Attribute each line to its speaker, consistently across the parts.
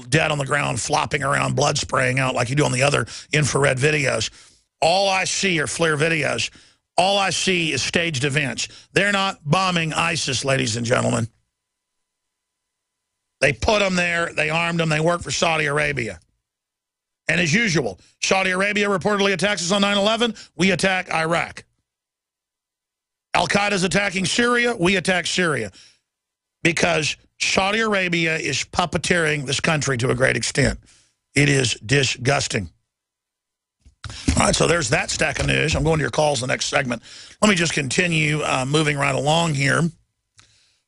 Speaker 1: dead on the ground, flopping around, blood spraying out like you do on the other infrared videos. All I see are FLIR videos. All I see is staged events. They're not bombing ISIS, ladies and gentlemen. They put them there. They armed them. They work for Saudi Arabia. And as usual, Saudi Arabia reportedly attacks us on 9/11. We attack Iraq. Al-Qaeda's attacking Syria. We attack Syria. Because Saudi Arabia is puppeteering this country to a great extent. It is disgusting. All right, so there's that stack of news. I'm going to your calls in the next segment. Let me just continue moving right along here.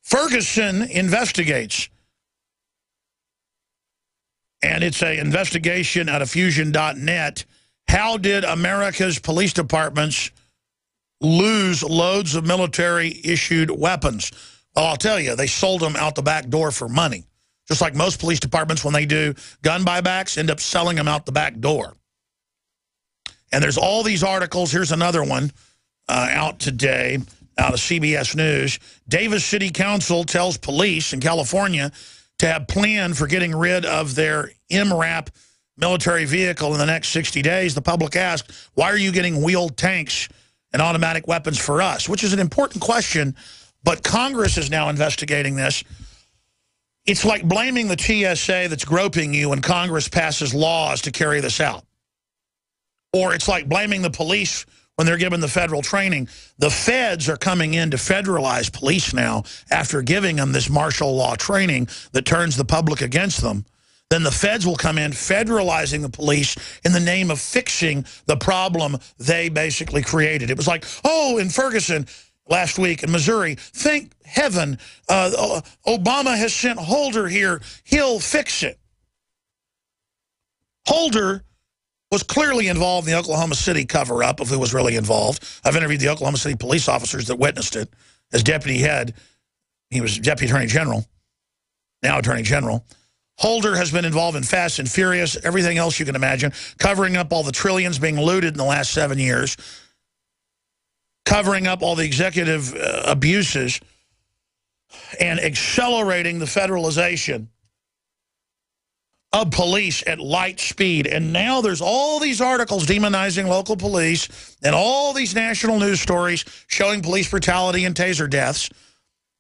Speaker 1: Ferguson investigates. And it's an investigation out of Fusion.net. How did America's police departments lose loads of military-issued weapons? Well, I'll tell you, they sold them out the back door for money. Just like most police departments, when they do gun buybacks, end up selling them out the back door. And there's all these articles. Here's another one out today, out of CBS News. Davis City Council tells police in California to have planned for getting rid of their MRAP military vehicle in the next 60 days. The public asked, why are you getting wheeled tanks and automatic weapons for us? Which is an important question, but Congress is now investigating this. It's like blaming the TSA that's groping you when Congress passes laws to carry this out. Or it's like blaming the police when they're given the federal training. The feds are coming in to federalize police now after giving them this martial law training that turns the public against them. Then the feds will come in federalizing the police in the name of fixing the problem they basically created. It was like, oh, in Ferguson last week in Missouri, thank heaven Obama has sent Holder here. He'll fix it. Holder was clearly involved in the Oklahoma City cover-up of who was really involved. I've interviewed the Oklahoma City police officers that witnessed it as deputy head. He was deputy attorney general, now attorney general. Holder has been involved in Fast and Furious, everything else you can imagine, covering up all the trillions being looted in the last 7 years, covering up all the executive abuses, and accelerating the federalization of police at light speed. And now there's all these articles demonizing local police and all these national news stories showing police brutality and taser deaths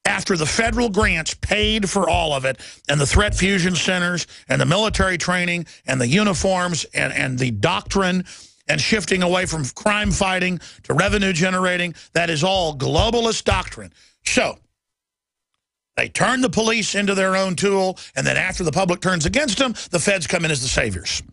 Speaker 1: after the federal grants paid for all of it, and the threat fusion centers and the military training and the uniforms and the doctrine and shifting away from crime fighting to revenue generating. That is all globalist doctrine. So they turn the police into their own tool, and then after the public turns against them, the feds come in as the saviors.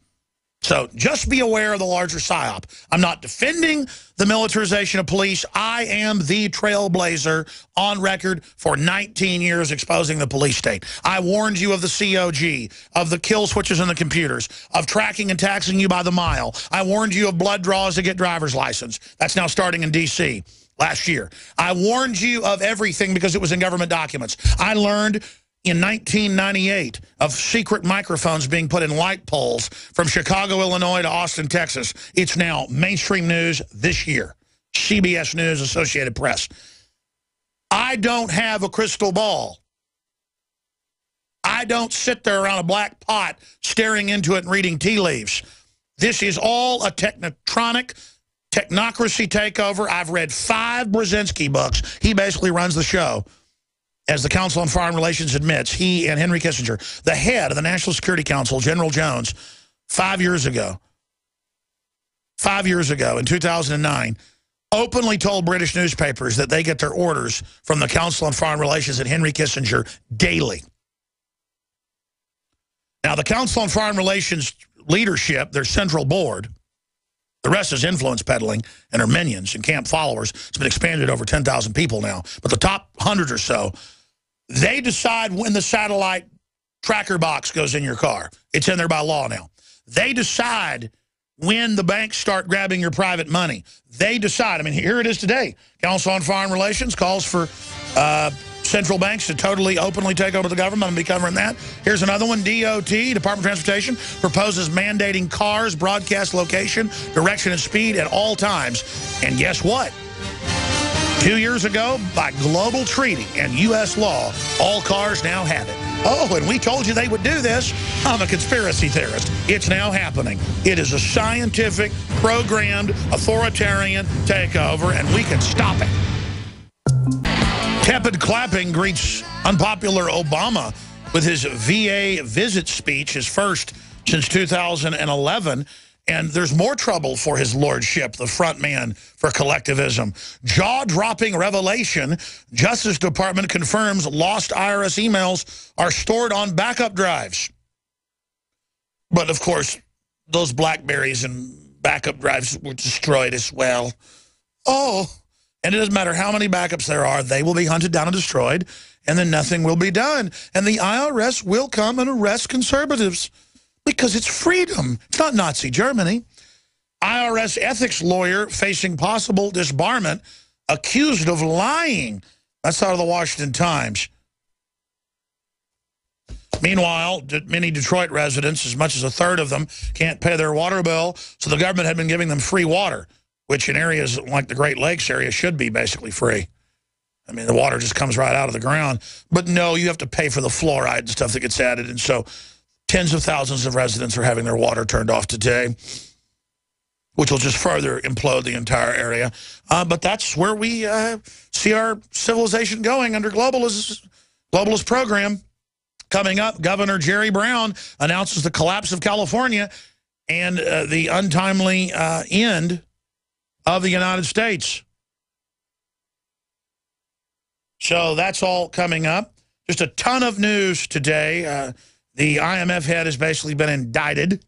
Speaker 1: So just be aware of the larger psyop. I'm not defending the militarization of police. I am the trailblazer on record for 19 years exposing the police state. I warned you of the COG, of the kill switches in the computers, of tracking and taxing you by the mile. I warned you of blood draws to get driver's license. That's now starting in D.C. last year. I warned you of everything because it was in government documents. I learned in 1998 of secret microphones being put in light poles from Chicago, Illinois to Austin, Texas. It's now mainstream news this year. CBS News, Associated Press. I don't have a crystal ball. I don't sit there around a black pot staring into it and reading tea leaves. This is all a technocracy takeover. I've read 5 Brzezinski books. He basically runs the show. As the Council on Foreign Relations admits, he and Henry Kissinger, the head of the National Security Council, General Jones, 5 years ago, in 2009, openly told British newspapers that they get their orders from the Council on Foreign Relations and Henry Kissinger daily. Now, the Council on Foreign Relations leadership, their central board, the rest is influence peddling and are minions and camp followers. It's been expanded to over 10,000 people now. But the top 100 or so, they decide when the satellite tracker box goes in your car. It's in there by law now. They decide when the banks start grabbing your private money. They decide. I mean, here it is today. Council on Foreign Relations calls for central banks to totally openly take over the government. I'm going to be covering that. Here's another one. DOT, Department of Transportation, proposes mandating cars broadcast location, direction, and speed at all times. And guess what? 2 years ago, by global treaty and U.S. law, all cars now have it. Oh, and we told you they would do this. I'm a conspiracy theorist. It's now happening. It is a scientific, programmed, authoritarian takeover, and we can stop it. Tepid clapping greets unpopular Obama with his VA visit speech, his first since 2011. And there's more trouble for his lordship, the front man for collectivism. Jaw-dropping revelation. Justice Department confirms lost IRS emails are stored on backup drives. But, of course, those BlackBerries and backup drives were destroyed as well. Oh, and it doesn't matter how many backups there are. They will be hunted down and destroyed, and then nothing will be done. And the IRS will come and arrest conservatives. Because it's freedom. It's not Nazi Germany. IRS ethics lawyer facing possible disbarment, accused of lying. That's out of the Washington Times. Meanwhile, many Detroit residents, as much as a third of them, can't pay their water bill, so the government had been giving them free water, which in areas like the Great Lakes area should be basically free. I mean, the water just comes right out of the ground. But no, you have to pay for the fluoride and stuff that gets added, and so tens of thousands of residents are having their water turned off today, which will just further implode the entire area. But that's where we see our civilization going under globalist program. Coming up, Governor Jerry Brown announces the collapse of California and the untimely end of the United States. So that's all coming up. Just a ton of news today. The IMF head has basically been indicted.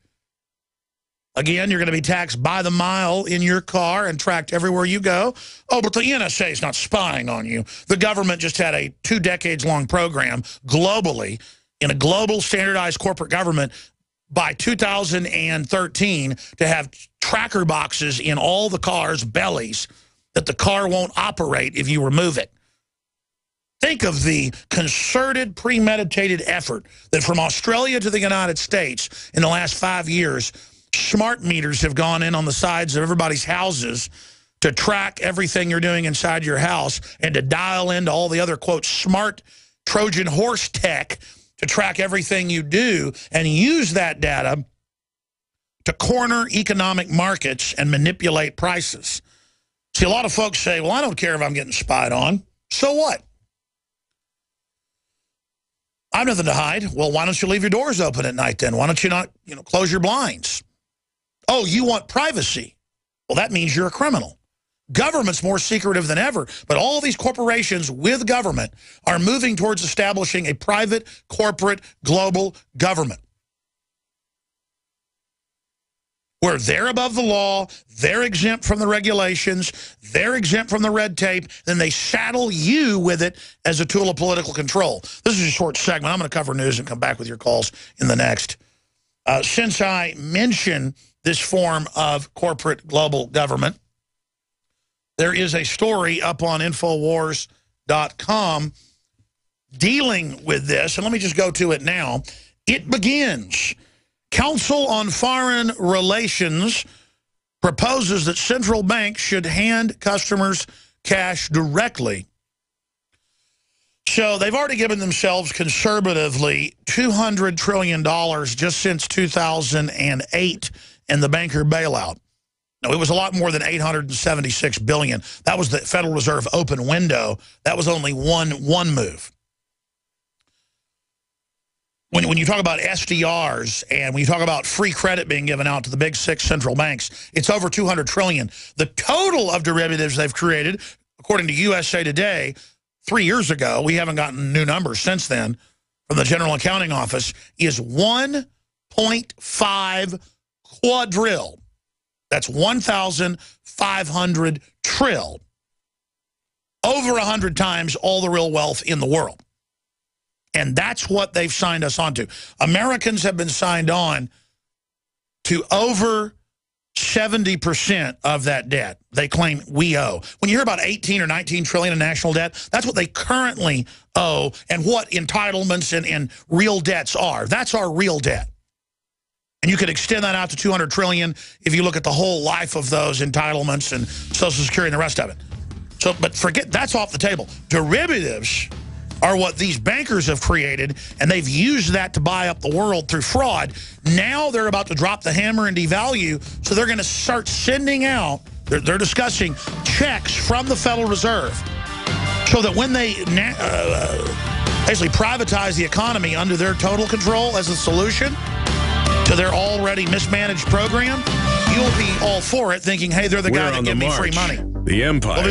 Speaker 1: Again, you're going to be taxed by the mile in your car and tracked everywhere you go. Oh, but the NSA is not spying on you. The government just had a 2 decades-long program globally in a global standardized corporate government by 2013 to have tracker boxes in all the cars' bellies that the car won't operate if you remove it. Think of the concerted, premeditated effort that from Australia to the United States in the last 5 years, smart meters have gone in on the sides of everybody's houses to track everything you're doing inside your house and to dial into all the other, quote, smart Trojan horse tech to track everything you do and use that data to corner economic markets and manipulate prices. See, a lot of folks say, well, I don't care if I'm getting spied on. So what? I have nothing to hide. Well, why don't you leave your doors open at night then? Why don't you not, close your blinds? Oh, you want privacy. Well, that means you're a criminal. Government's more secretive than ever, but all these corporations with government are moving towards establishing a private, corporate, global government. Where they're above the law, they're exempt from the regulations, they're exempt from the red tape, then they saddle you with it as a tool of political control. This is a short segment. I'm going to cover news and come back with your calls in the next. Since I mentioned this form of corporate global government, there is a story up on Infowars.com dealing with this, and let me just go to it now. It begins. Council on Foreign Relations proposes that central banks should hand customers cash directly. So they've already given themselves conservatively $200 trillion just since 2008 and the banker bailout. No, it was a lot more than $876 billion. That was the Federal Reserve open window. That was only one move. When you talk about SDRs and when you talk about free credit being given out to the big 6 central banks, it's over $200 trillion. The total of derivatives they've created, according to USA Today, 3 years ago, we haven't gotten new numbers since then from the General Accounting Office, is 1.5 quadrillion. That's 1,500 trillion. Over 100 times all the real wealth in the world. And that's what they've signed us onto. Americans have been signed on to over 70% of that debt they claim we owe. When you hear about 18 or 19 trillion in national debt, that's what they currently owe and what entitlements and real debts are. That's our real debt. And you could extend that out to 200 trillion if you look at the whole life of those entitlements and Social Security and the rest of it. So, but forget, that's off the table. Derivatives are what these bankers have created, and they've used that to buy up the world through fraud. Now they're about to drop the hammer and devalue, so they're going to start sending out, they're discussing checks from the Federal Reserve, so that when they basically privatize the economy under their total control as a solution to their already mismanaged program, you'll be all for it, thinking, hey, they're the guy that give me free money.
Speaker 2: The empire.